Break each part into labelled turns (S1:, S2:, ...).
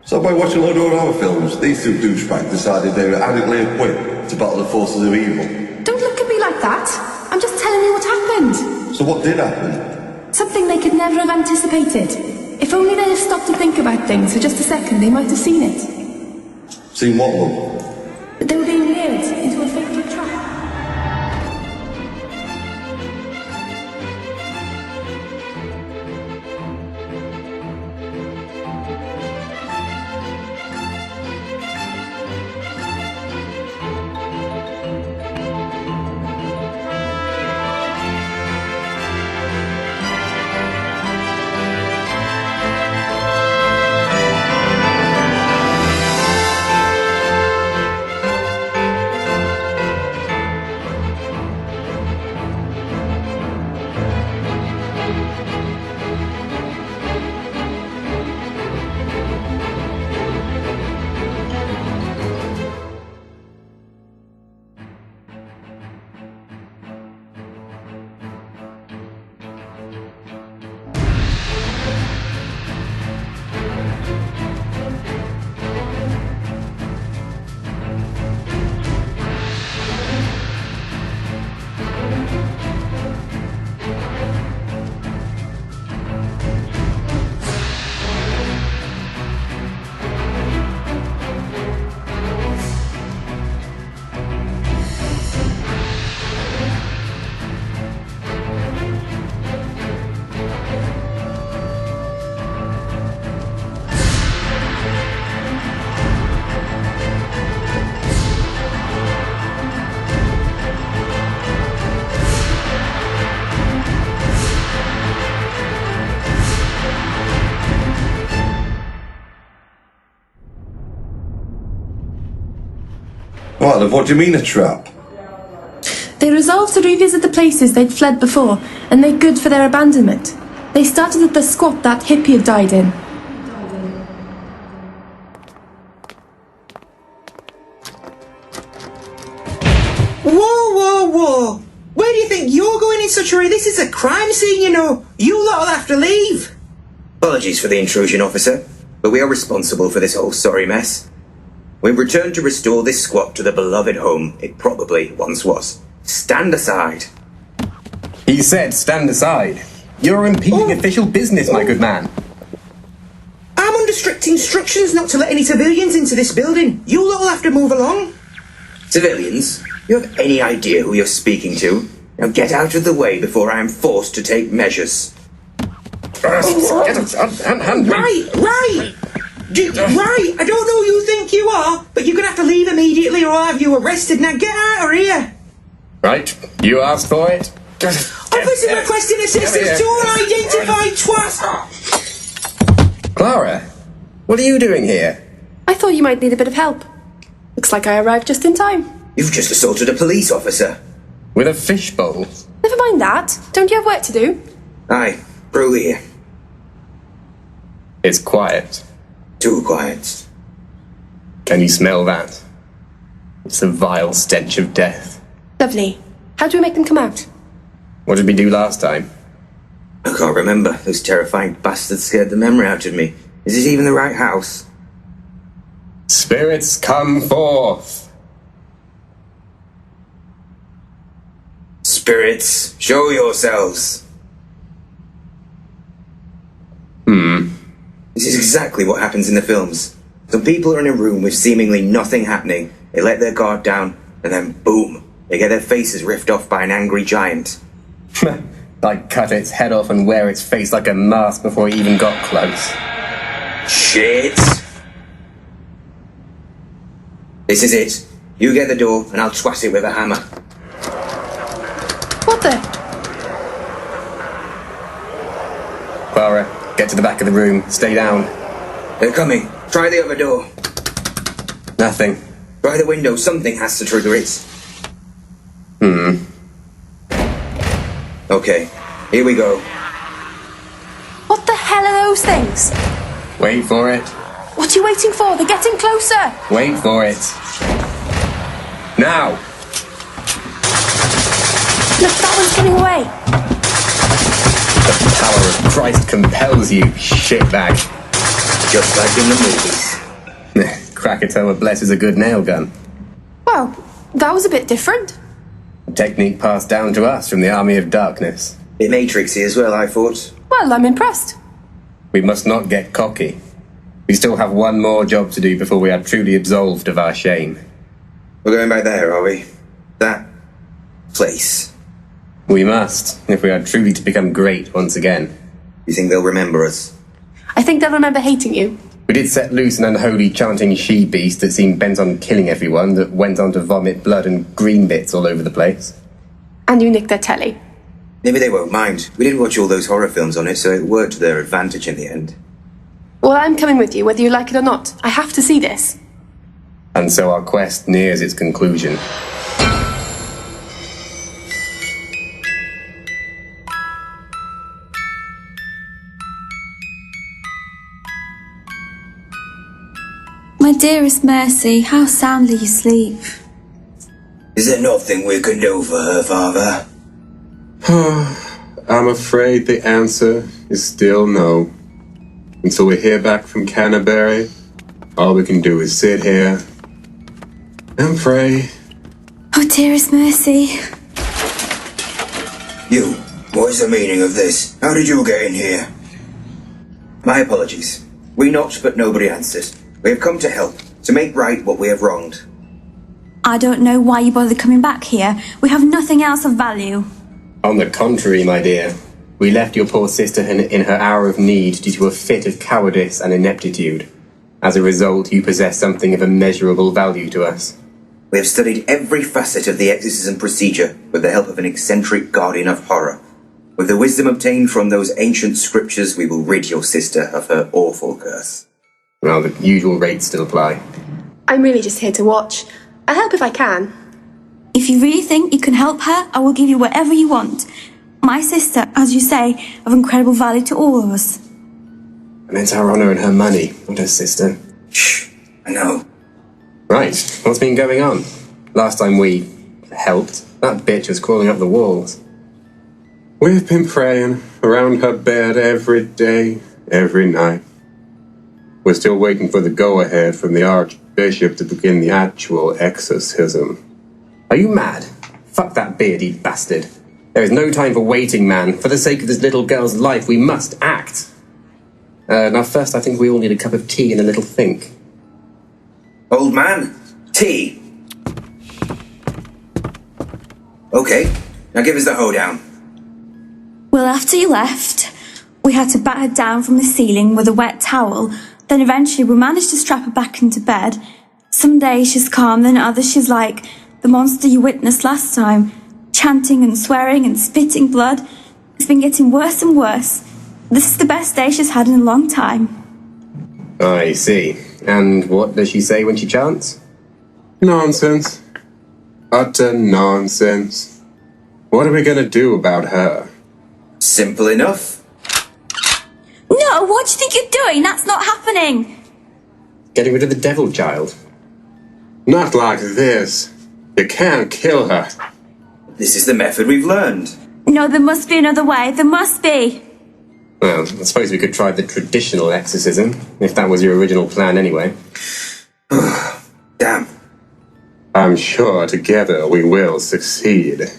S1: So by watching a load of horror films, these two douchebags decided they were adequately equipped to battle the forces of evil.
S2: Don't look at me like that. I'm just telling you what happened.
S1: So what did happen?
S2: Something they could never have anticipated. If only they had stopped to think about things for just a second, they might have seen it.
S1: Seen what, love?
S2: But they were being lured into a fatal trap.
S1: Right, love, what do you mean a trap?
S2: They resolved to revisit the places they'd fled before and make good for their abandonment. They started at the squat that hippie had died in.
S3: Whoa! Where do you think you're going in such a hurry? This is a crime scene, you know. You lot'll have to leave.
S4: Apologies for the intrusion, officer, but we are responsible for this whole sorry mess. We've returned to restore this squat to the beloved home it probably once was. Stand aside.
S5: He said stand aside. You're impeding official business, my good man.
S3: I'm under strict instructions not to let any civilians into this building. You lot'll have to move along.
S4: Civilians, you have any idea who you're speaking to? Now get out of the way before I am forced to take measures.
S3: Right. I don't know who you think you are, but you're going to have to leave immediately or I'll have you arrested. Now get out of here.
S5: Right, you asked for it.
S3: Officer requesting assistance to unidentified twat.
S5: Clara, what are you doing here?
S2: I thought you might need a bit of help. Looks like I arrived just in time.
S4: You've just assaulted a police officer.
S5: With a fishbowl?
S2: Never mind that. Don't you have work to do?
S4: Aye, through here.
S5: It's quiet.
S4: Too quiet.
S5: Can you smell that? It's the vile stench of death.
S2: Lovely. How do we make them come out?
S5: What did we do last time?
S4: I can't remember. Those terrifying bastards scared the memory out of me. Is this even the right house?
S5: Spirits, come forth!
S4: Spirits, show yourselves. This is exactly what happens in the films. Some people are in a room with seemingly nothing happening, they let their guard down, and then boom, they get their faces ripped off by an angry giant.
S5: I'd cut its head off and wear its face like a mask before it even got close.
S4: Shit! This is it. You get the door, and I'll twat it with a hammer.
S2: What the?
S5: Clara, get to the back of the room. Stay down.
S4: They're coming. Try the other door.
S5: Nothing.
S4: Try the window. Something has to trigger it. Okay, here we go.
S2: What the hell are those things?
S5: Wait for it.
S2: What are you waiting for? They're getting closer.
S5: Wait for it. Now!
S2: Look, that one's running away.
S5: The power of Christ compels you, shitbag.
S4: Just like in the movies.
S5: Krakatoa blesses a good nail gun.
S2: Well, that was a bit different.
S5: A technique passed down to us from the Army of Darkness.
S4: Bit matrixy as well, I thought.
S2: Well, I'm impressed.
S5: We must not get cocky. We still have one more job to do before we are truly absolved of our shame.
S4: We're going back there, are we? That place.
S5: We must, if we are truly to become great once again.
S4: You think they'll remember us?
S2: I think they'll remember hating you.
S5: We did set loose an unholy chanting she-beast that seemed bent on killing everyone, that went on to vomit blood and green bits all over the place.
S2: And you nicked their telly.
S4: Maybe they won't mind. We didn't watch all those horror films on it, so it worked to their advantage in the end.
S2: Well, I'm coming with you, whether you like it or not. I have to see this.
S5: And so our quest nears its conclusion.
S6: My dearest Mercy, how soundly you sleep.
S4: Is there nothing we can do for her, Father?
S7: I'm afraid the answer is still no. Until we hear back from Canterbury, all we can do is sit here and pray.
S6: Oh, dearest Mercy.
S4: You, what is the meaning of this? How did you get in here? My apologies. We knocked, but nobody answered. We have come to help, to make right what we have wronged.
S6: I don't know why you bothered coming back here. We have nothing else of value.
S5: On the contrary, my dear. We left your poor sister in her hour of need due to a fit of cowardice and ineptitude. As a result, you possess something of immeasurable value to us.
S4: We have studied every facet of the exorcism procedure with the help of an eccentric guardian of horror. With the wisdom obtained from those ancient scriptures, we will rid your sister of her awful curse.
S5: Well, the usual rates still apply.
S2: I'm really just here to watch. I'll help if I can.
S6: If you really think you can help her, I will give you whatever you want. My sister, as you say, of incredible value to all of us.
S5: I meant our honour and her money, not her sister.
S4: Shh, I know.
S5: Right, what's been going on? Last time we helped, that bitch was crawling up the walls.
S7: We've been praying around her bed every day, every night. We're still waiting for the go-ahead from the Archbishop to begin the actual exorcism.
S5: Are you mad? Fuck that beardy bastard. There is no time for waiting, man. For the sake of this little girl's life, we must act. Now first, I think we all need a cup of tea and a little think.
S4: Old man, tea. Okay, now give us the hoedown.
S6: Well, after you left, we had to bat her down from the ceiling with a wet towel. Then eventually we managed to strap her back into bed. Some days she's calm, then others she's like the monster you witnessed last time. Chanting and swearing and spitting blood. It's been getting worse and worse. This is the best day she's had in a long time.
S5: I see. And what does she say when she chants?
S7: Nonsense. Utter nonsense. What are we gonna do about her?
S4: Simple enough.
S6: No, what do you think you're doing? That's not happening.
S5: Getting rid of the devil child.
S7: Not like this. You can't kill her.
S4: This is the method we've learned.
S6: No, there must be another way. There must be.
S5: Well, I suppose we could try the traditional exorcism, if that was your original plan anyway.
S4: Damn.
S7: I'm sure together we will succeed.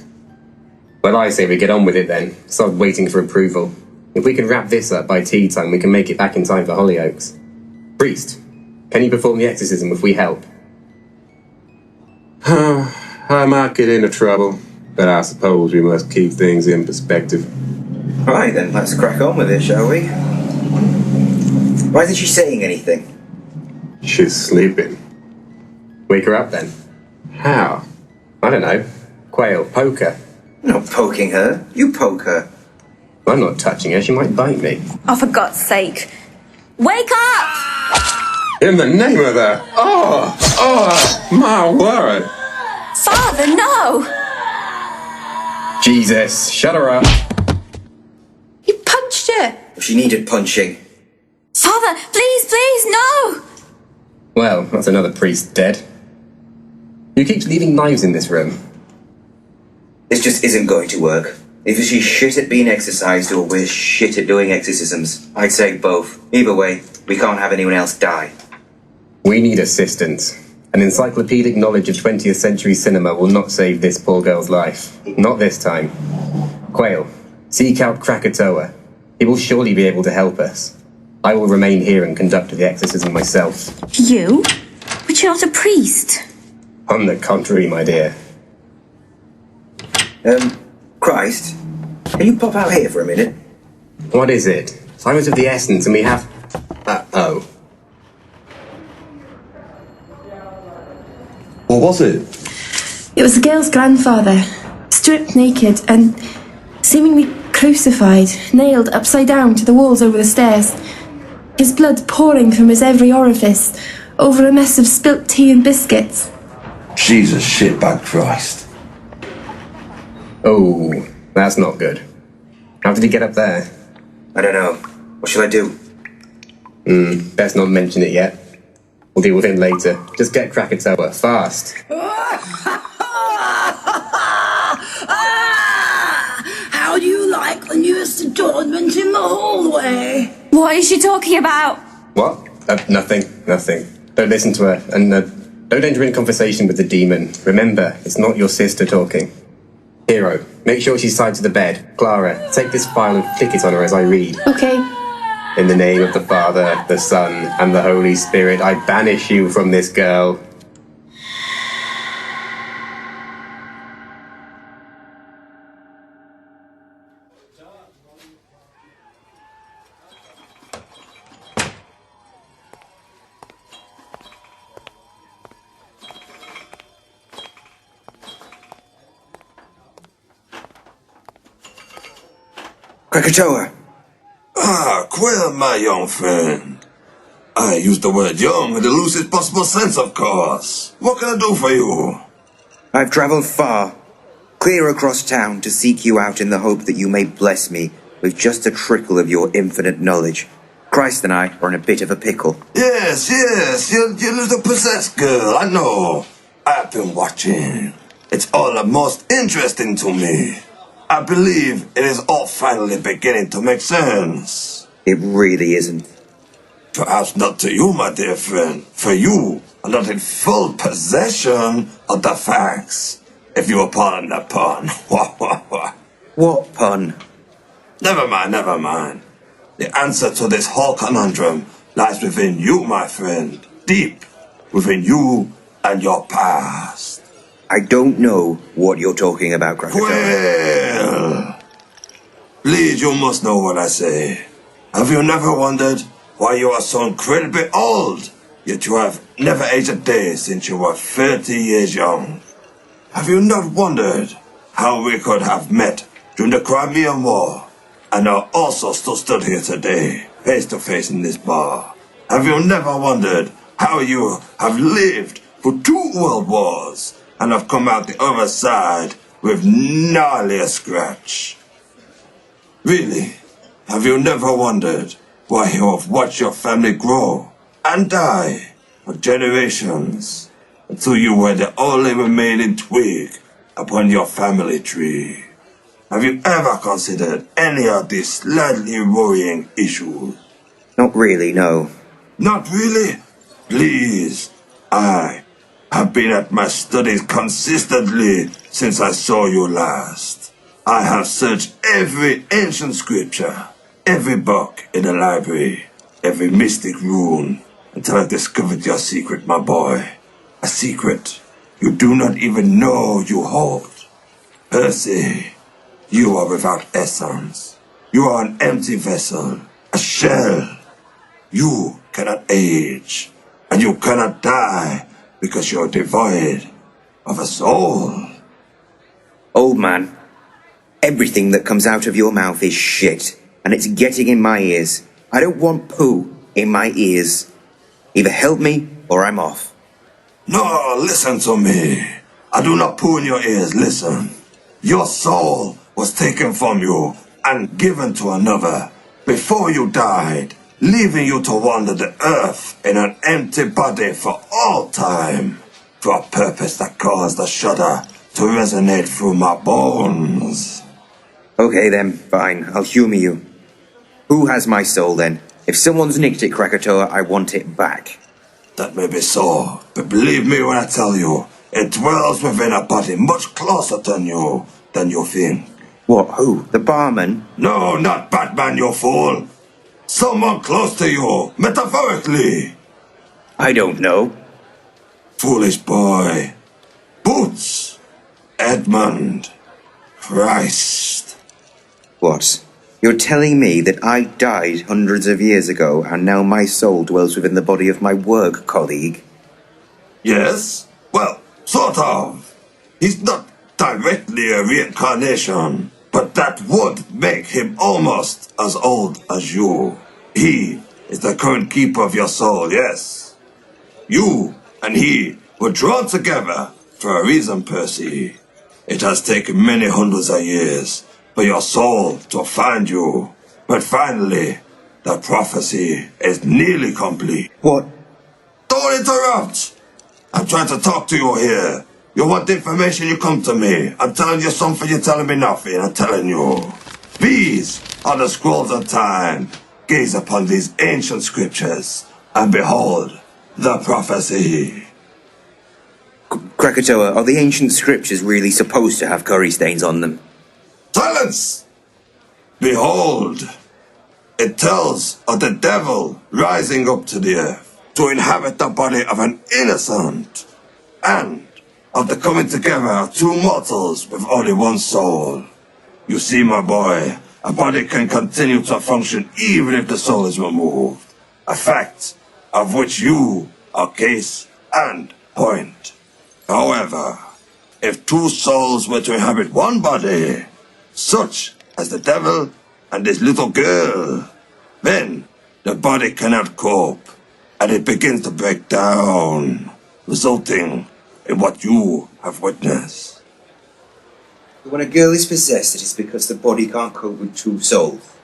S5: Well, I say we get on with it then. Stop waiting for approval. If we can wrap this up by tea time, we can make it back in time for Hollyoaks. Priest, can you perform the exorcism if we help?
S7: I might get into trouble, but I suppose we must keep things in perspective.
S4: Right then, let's crack on with it, shall we? Why isn't she saying anything?
S7: She's sleeping.
S5: Wake her up then.
S7: How?
S5: I don't know. Quail, poke her.
S4: I'm not poking her. You poke her.
S5: I'm not touching her, she might bite me.
S6: Oh, for God's sake. Wake up!
S7: In the name of the... Oh, my word.
S6: Father, no!
S5: Jesus, shut her up.
S2: You punched her!
S4: She needed punching.
S6: Father, please, no!
S5: Well, that's another priest dead. Who keeps leaving knives in this room?
S4: This just isn't going to work. Either she's shit at being exorcised or we're shit at doing exorcisms. I'd say both. Either way, we can't have anyone else die.
S5: We need assistance. An encyclopedic knowledge of 20th century cinema will not save this poor girl's life. Not this time. Quail, seek out Krakatoa. He will surely be able to help us. I will remain here and conduct the exorcism myself.
S6: You? But you're not a priest.
S5: On the contrary, my dear.
S4: Christ, can you pop out here for a minute?
S5: What is it? Time is of the essence, and we have... oh.
S1: What was it?
S2: It was the girl's grandfather, stripped naked and seemingly crucified, nailed upside down to the walls over the stairs. His blood pouring from his every orifice, over a mess of spilt tea and biscuits.
S1: Jesus shitbag Christ.
S5: Oh, that's not good. How did he get up there?
S4: I don't know. What shall I do?
S5: Best not mention it yet. We'll deal with him later. Just get Krakatoa, fast.
S8: How do you like the newest adornment in the hallway?
S6: What is she talking about?
S5: What? Nothing. Don't listen to her, and don't enter in conversation with the demon. Remember, it's not your sister talking. Hero, make sure she's tied to the bed. Clara, take this file and flick it on her as I read.
S2: Okay.
S5: In the name of the Father, the Son, and the Holy Spirit, I banish you from this girl.
S4: Krakatoa!
S1: Ah, Quail, my young friend. I use the word young in the loosest possible sense, of course. What can I do for you?
S4: I've travelled far, clear across town to seek you out in the hope that you may bless me with just a trickle of your infinite knowledge. Christ and I are in a bit of a pickle.
S1: Yes, you little possessed girl, I know. I've been watching. It's all the most interesting to me. I believe it is all finally beginning to make sense.
S4: It really isn't.
S1: Perhaps not to you, my dear friend. For you are not in full possession of the facts. If you will pardon the pun.
S4: What pun?
S1: Never mind. The answer to this whole conundrum lies within you, my friend. Deep within you and your past.
S4: I don't know what you're talking about, Krakatoa.
S1: Well, please, you must know what I say. Have you never wondered why you are so incredibly old, yet you have never aged a day since you were 30 years young? Have you not wondered how we could have met during the Crimean War and are also still stood here today, face to face in this bar? Have you never wondered how you have lived through 2 world wars and have come out the other side with gnarly a scratch? Really, have you never wondered why you have watched your family grow and die for generations until you were the only remaining twig upon your family tree? Have you ever considered any of these slightly worrying issues?
S4: Not really, no.
S1: Not really? Please, I have been at my studies consistently since I saw you last. I have searched every ancient scripture, every book in the library, every mystic rune, until I discovered your secret, my boy. A secret you do not even know you hold. Percy, you are without essence. You are an empty vessel, a shell. You cannot age, and you cannot die because you're devoid of a soul.
S4: Old man, everything that comes out of your mouth is shit, and it's getting in my ears. I don't want poo in my ears. Either help me, or I'm off.
S1: No, listen to me. I do not poo in your ears, listen. Your soul was taken from you and given to another before you died, leaving you to wander the earth in an empty body for all time, for a purpose that caused a shudder to resonate through my bones.
S4: Okay then, fine, I'll humour you. Who has my soul then? If someone's nicked it, Krakatoa, I want it back.
S1: That may be so, but believe me when I tell you, it dwells within a body much closer than you think.
S4: What, who? The barman?
S1: No, not Batman, you fool! Someone close to you, metaphorically!
S4: I don't know.
S1: Foolish boy. Boots! Edmund. Christ.
S4: What? You're telling me that I died hundreds of years ago and now my soul dwells within the body of my work colleague?
S1: Yes? Well, sort of. He's not directly a reincarnation, but that would make him almost as old as you. He is the current keeper of your soul, yes. You and he were drawn together for a reason, Percy. It has taken many hundreds of years for your soul to find you. But finally, the prophecy is nearly complete.
S4: What?
S1: Don't interrupt! I'm trying to talk to you here. You want information, you come to me. I'm telling you something, you're telling me nothing. I'm telling you. These are the scrolls of time. Gaze upon these ancient scriptures, and behold, the prophecy.
S4: Krakatoa, are the ancient scriptures really supposed to have curry stains on them?
S1: Silence! Behold, it tells of the devil rising up to the earth to inhabit the body of an innocent, and of the coming together of two mortals with only one soul. You see, my boy, a body can continue to function even if the soul is removed. A fact of which you are case and point. However, if two souls were to inhabit one body, such as the devil and this little girl, then the body cannot cope, and it begins to break down, resulting in what you have witnessed.
S4: When a girl is possessed, it is because the body can't cope with two souls.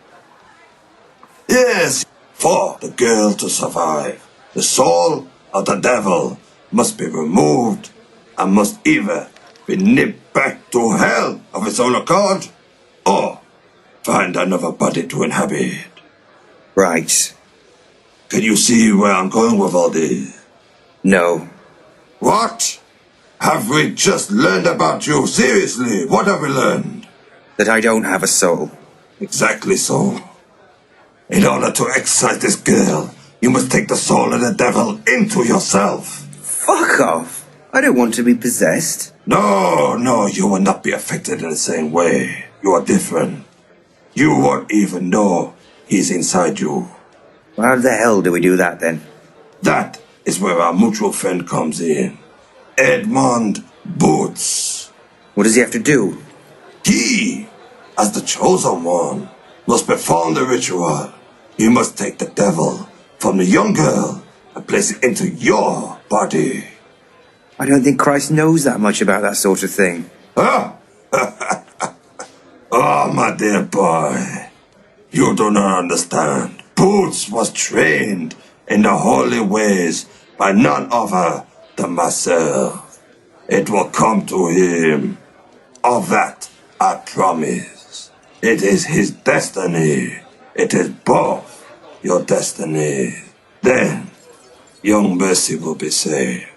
S1: Yes, for the girl to survive, the soul of the devil must be removed and must either be nipped back to hell of its own accord, or find another body to inhabit.
S4: Right.
S1: Can you see where I'm going with all this?
S4: No.
S1: What? Have we just learned about you? Seriously, what have we learned?
S4: That I don't have a soul.
S1: Exactly so. In order to exorcise this girl, you must take the soul of the devil into yourself.
S4: Fuck off. I don't want to be possessed.
S1: No, you will not be affected in the same way. You are different. You won't even know he's inside you.
S4: How the hell do we do that then?
S1: That is where our mutual friend comes in. Edmund Boots.
S4: What does he have to do?
S1: He, as the chosen one, must perform the ritual. You must take the devil from the young girl and place it into your body.
S4: I don't think Christ knows that much about that sort of thing.
S1: Huh? Oh, my dear boy. You do not understand. Boots was trained in the holy ways by none other than myself. It will come to him. Of that I promise. It is his destiny. It is both your destiny. Then young Mercy will be saved.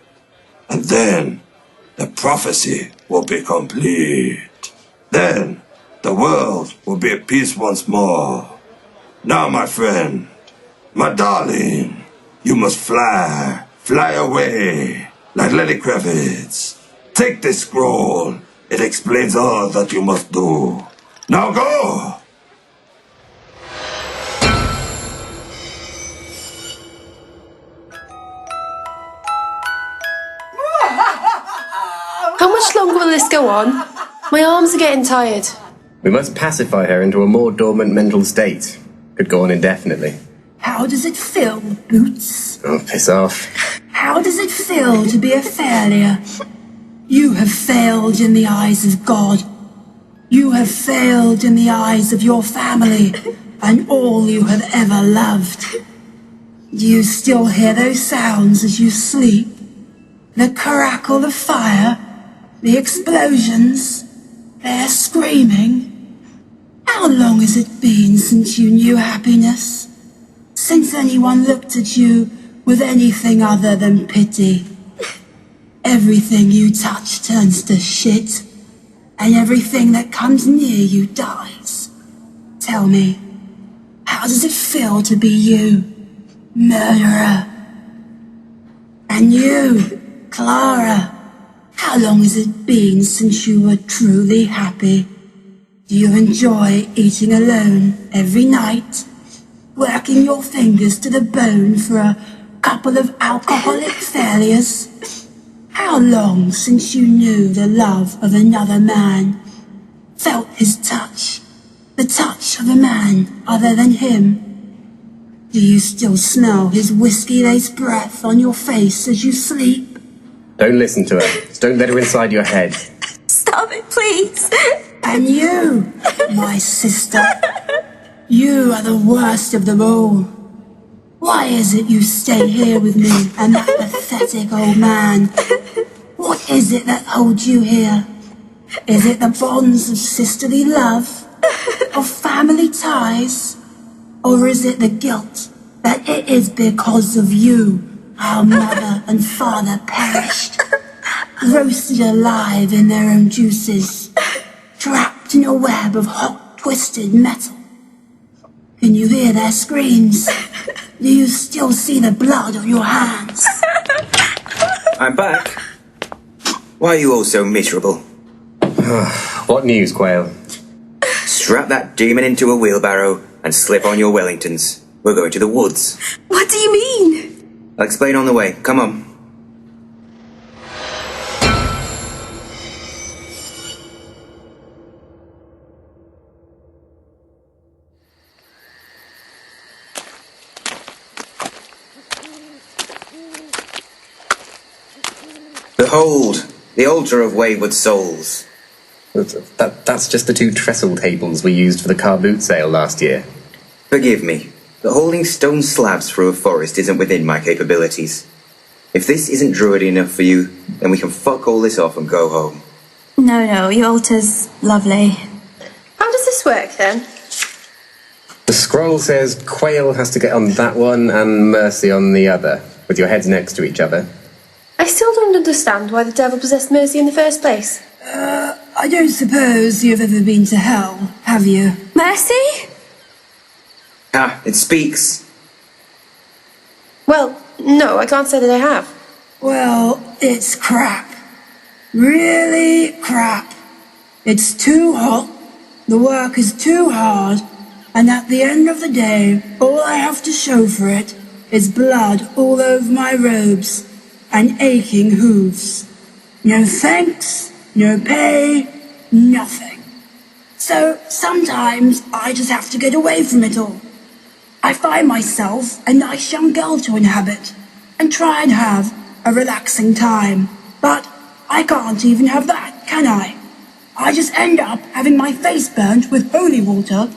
S1: And then the prophecy will be complete. Then the world will be at peace once more. Now, my friend, my darling, you must fly away like Lenny Kravitz. Take this scroll. It explains all that you must do. Now go!
S2: How much longer will this go on? My arms are getting tired.
S5: We must pacify her into a more dormant mental state. Could go on indefinitely.
S8: How does it feel, Boots?
S5: Oh, piss off.
S8: How does it feel to be a failure? You have failed in the eyes of God. You have failed in the eyes of your family and all you have ever loved. Do you still hear those sounds as you sleep? The crackle of fire, the explosions, their screaming. How long has it been since you knew happiness? Since anyone looked at you with anything other than pity. Everything you touch turns to shit, and everything that comes near you dies. Tell me, how does it feel to be you, murderer? And you, Clara, how long has it been since you were truly happy? Do you enjoy eating alone every night, working your fingers to the bone for a couple of alcoholic failures? How long since you knew the love of another man, felt his touch, the touch of a man other than him? Do you still smell his whiskey-laced breath on your face as you sleep?
S5: Don't listen to her. Just don't let her inside your head.
S6: Stop it, please.
S8: And you, my sister, you are the worst of them all. Why is it you stay here with me and that pathetic old man? What is it that holds you here? Is it the bonds of sisterly love? Of family ties? Or is it the guilt that it is because of you our mother and father perished, roasted alive in their own juices, trapped in a web of hot, twisted metal? Can you hear their screams? Do you still see the blood on your hands?
S4: I'm back. Why are you all so miserable?
S5: What news, Quail?
S4: Strap that demon into a wheelbarrow and slip on your Wellingtons. We're going to the woods.
S6: What do you mean?
S4: I'll explain on the way. Come on. Behold, the altar of wayward souls.
S5: That's just the 2 trestle tables we used for the car boot sale last year.
S4: Forgive me, but holding stone slabs through a forest isn't within my capabilities. If this isn't druidy enough for you, then we can fuck all this off and go home.
S6: No, your altar's lovely.
S2: How does this work then?
S5: The scroll says Quail has to get on that one and Mercy on the other, with your heads next to each other.
S2: I still don't understand why the devil possessed Mercy in the first place.
S8: I don't suppose you've ever been to hell, have you?
S6: Mercy?
S4: Ah, it speaks.
S2: Well, no, I can't say that I have.
S8: Well, it's crap. Really crap. It's too hot, the work is too hard, and at the end of the day, all I have to show for it is blood all over my robes and aching hooves. No thanks, no pay, nothing. So sometimes I just have to get away from it all. I find myself a nice young girl to inhabit and try and have a relaxing time. But I can't even have that, can I? I just end up having my face burnt with holy water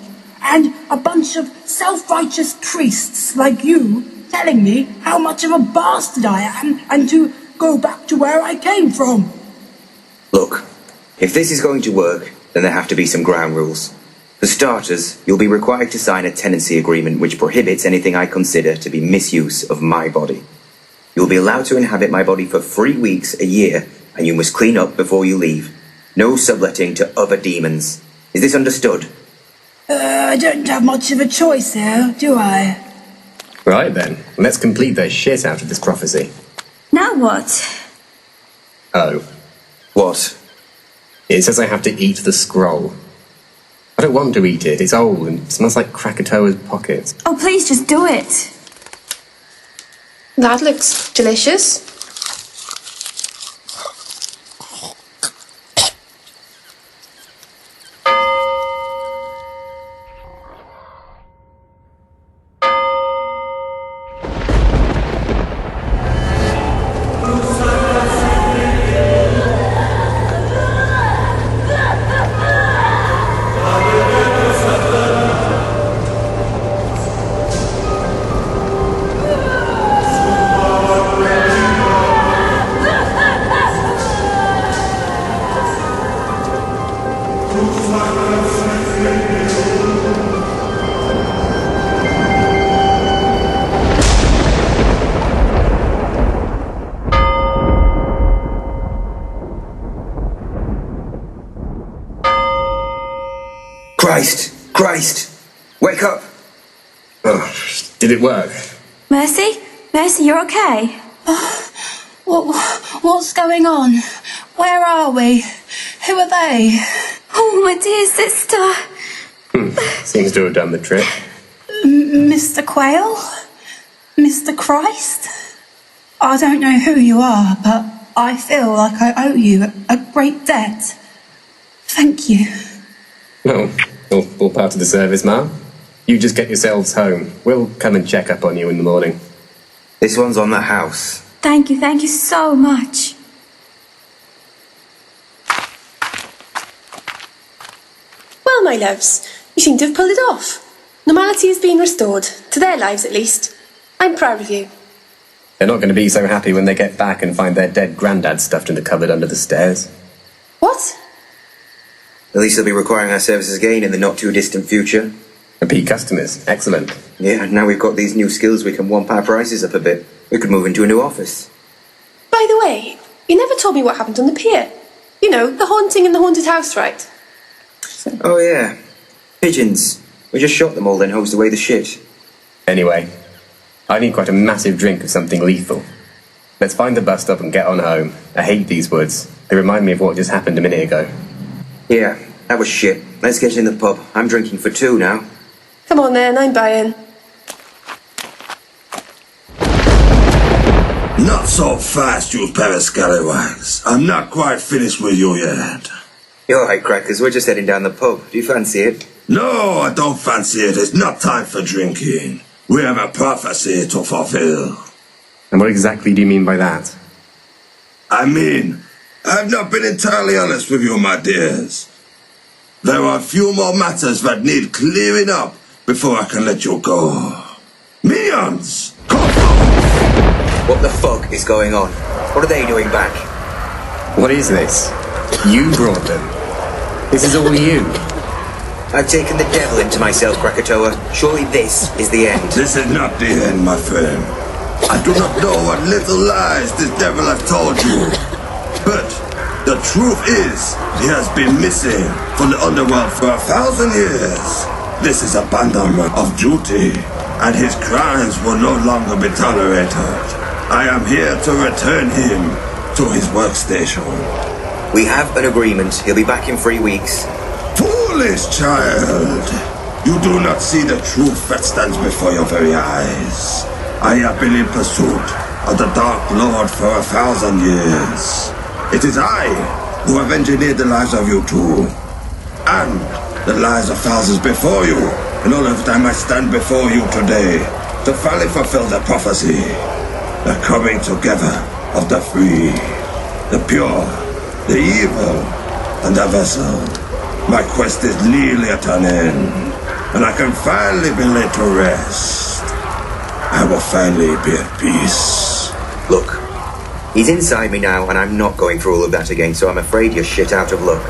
S8: and a bunch of self-righteous priests like you telling me how much of a bastard I am and to go back to where I came from.
S4: Look, if this is going to work, then there have to be some ground rules. For starters, you'll be required to sign a tenancy agreement which prohibits anything I consider to be misuse of my body. You'll be allowed to inhabit my body for 3 weeks a year, and you must clean up before you leave. No subletting to other demons. Is this understood?
S8: I don't have much of a choice here, do I?
S5: Right then, let's complete the shit out of this prophecy.
S6: Now what?
S5: Oh,
S4: What?
S5: it says I have to eat the scroll. I don't want to eat it, it's old and smells like Krakatoa's pockets.
S6: Oh, please just do it.
S2: That looks delicious.
S4: Christ! Wake up!
S5: Oh, did it work?
S6: Mercy? Mercy, you're okay?
S8: What's going on? Where are we? Who are they?
S6: Oh, my dear sister.
S5: Seems to have done the trick.
S8: Mr. Quail? Mr. Christ? I don't know who you are, but I feel like I owe you a great debt. Thank you.
S5: Oh, all part of the service, ma'am. You just get yourselves home. We'll come and check up on you in the morning.
S4: This one's on the house.
S6: Thank you so much.
S2: Well, my loves, you seem to have pulled it off. Normality has been restored, to their lives at least. I'm proud of you.
S5: They're not going to be so happy when they get back and find their dead granddad stuffed in the cupboard under the stairs.
S2: What?
S4: At least they'll be requiring our services again in the not-too-distant future.
S5: Repeat customers. Excellent.
S4: Yeah, now we've got these new skills, we can wamp our prices up a bit. We could move into a new office.
S2: By the way, you never told me what happened on the pier. You know, the haunting in the haunted house, right?
S4: Oh, yeah. Pigeons. We just shot them all, then hosed away the shit.
S5: Anyway, I need quite a massive drink of something lethal. Let's find the bus stop and get on home. I hate these woods. They remind me of what just happened a minute ago.
S4: Yeah, that was shit. Let's get in the pub. I'm drinking for two now.
S2: Come on then, I'm buying.
S1: Not so fast, you pair of scallywags. I'm not quite finished with you yet.
S4: You're right, crackers. We're just heading down the pub. Do you fancy it?
S1: No, I don't fancy it. It's not time for drinking. We have a prophecy to fulfill.
S5: And what exactly do you mean by that?
S1: I mean, I've not been entirely honest with you, my dears. There are a few more matters that need clearing up before I can let you go. Minions! Come on!
S4: What the fuck is going on? What are they doing back?
S5: What is this? You brought them. This is all you.
S4: I've taken the devil into myself, Krakatoa. Surely this is the end.
S1: This is not the end, my friend. I do not know what little lies this devil has told you. But the truth is, he has been missing from the underworld for 1,000 years. This is abandonment of duty, and his crimes will no longer be tolerated. I am here to return him to his workstation.
S4: We have an agreement. He'll be back in 3 weeks.
S1: Foolish child! You do not see the truth that stands before your very eyes. I have been in pursuit of the Dark Lord for 1,000 years. It is I who have engineered the lives of you two, and the lives of thousands before you, in order that I might stand before you today to finally fulfill the prophecy, the coming together of the free, the pure, the evil, and the vessel. My quest is nearly at an end, and I can finally be laid to rest. I will finally be at peace.
S4: Look, he's inside me now, and I'm not going through all of that again, so I'm afraid you're shit out of luck.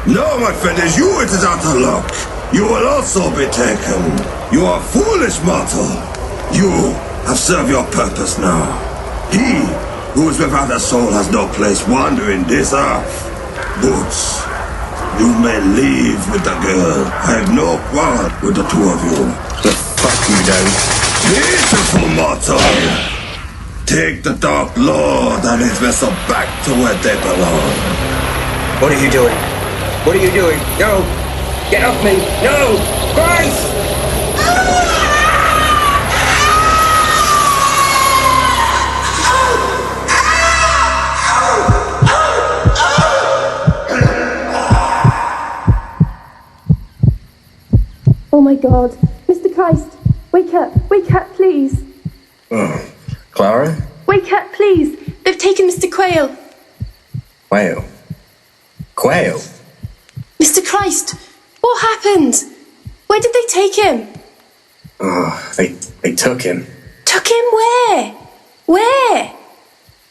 S1: No, my friend, it's you it is out of luck. You will also be taken. You are foolish mortal. You have served your purpose now. He who is without a soul has no place wandering this earth. Boots, you may leave with the girl. I have no quarrel with the two of you.
S5: The fuck you don't.
S1: Beautiful mortal! Take the Dark Lord and his vessel back to where they belong.
S4: What are you doing? What are you doing? No! Get off me! No! Christ!
S2: Oh my God. Mr. Christ, wake up, please.
S5: Oh, Clara?
S2: Wake up, please. They've taken Mr. Quail.
S5: Quail? Quail?
S2: Mr. Christ, what happened? Where did they take him?
S5: Oh, they took him.
S2: Took him where? Where?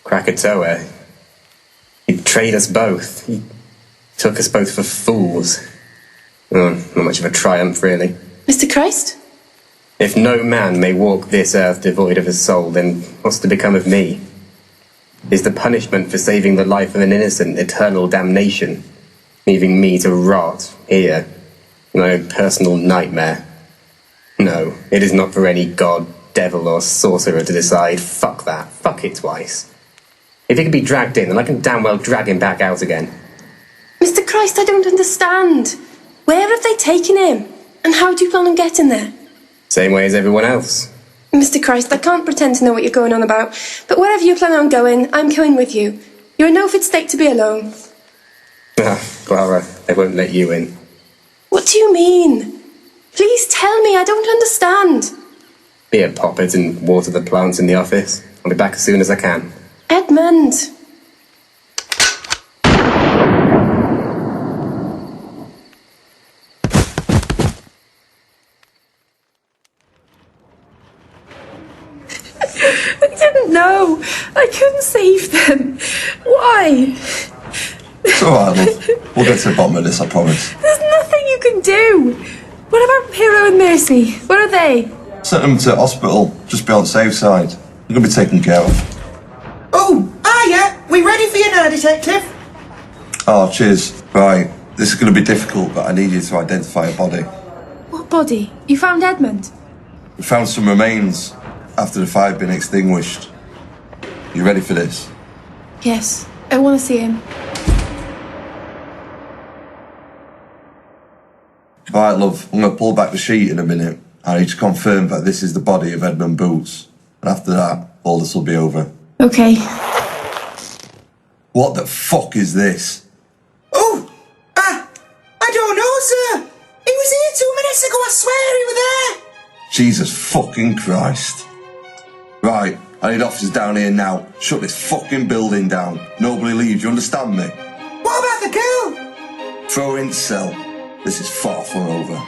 S5: Krakatoa. He betrayed us both. He took us both for fools. Oh, not much of a triumph, really.
S2: Mr. Christ?
S5: If no man may walk this earth devoid of a soul, then what's to become of me? Is the punishment for saving the life of an innocent eternal damnation, leaving me to rot here My own personal nightmare. No, it is not for any god, devil, or sorcerer to decide. Fuck that. Fuck it twice. If he can be dragged in, then I can damn well drag him back out again.
S2: Mr. Christ, I don't understand. Where have they taken him? And how do you plan on getting there?
S5: Same way as everyone else.
S2: Mr. Christ, I can't pretend to know what you're going on about, but wherever you plan on going, I'm going with you. You're in no fit state to be alone.
S5: Ah, Clara, they won't let you in.
S2: What do you mean? Please tell me, I don't understand.
S5: Beer pop it and water the plants in the office. I'll be back as soon as I can.
S2: Edmund. I didn't know. I couldn't save them. Why?
S1: It's alright, love. We'll get to the bottom of this, I promise.
S2: There's nothing you can do. What about Hero and Mercy? Where are they?
S1: Sent them to hospital, just be on the safe side. They're going to be taken care of.
S3: Oh, hiya! We ready for you now, Detective?
S1: Oh, cheers. Right, this is going to be difficult, but I need you to identify a body.
S2: What body? You found Edmund?
S1: We found some remains after the fire had been extinguished. You ready for this?
S2: Yes. I want to see him.
S1: Right, love, I'm going to pull back the sheet in a minute. I need to confirm that this is the body of Edmund Boots. And after that, all this will be over.
S2: Okay.
S1: What the fuck is this?
S3: Oh! I don't know, sir! He was here 2 minutes ago, I swear he was there!
S1: Jesus fucking Christ. Right, I need officers down here now. Shut this fucking building down. Nobody leaves, you understand me?
S3: What about the girl?
S1: Throw her into cell. This is far from over.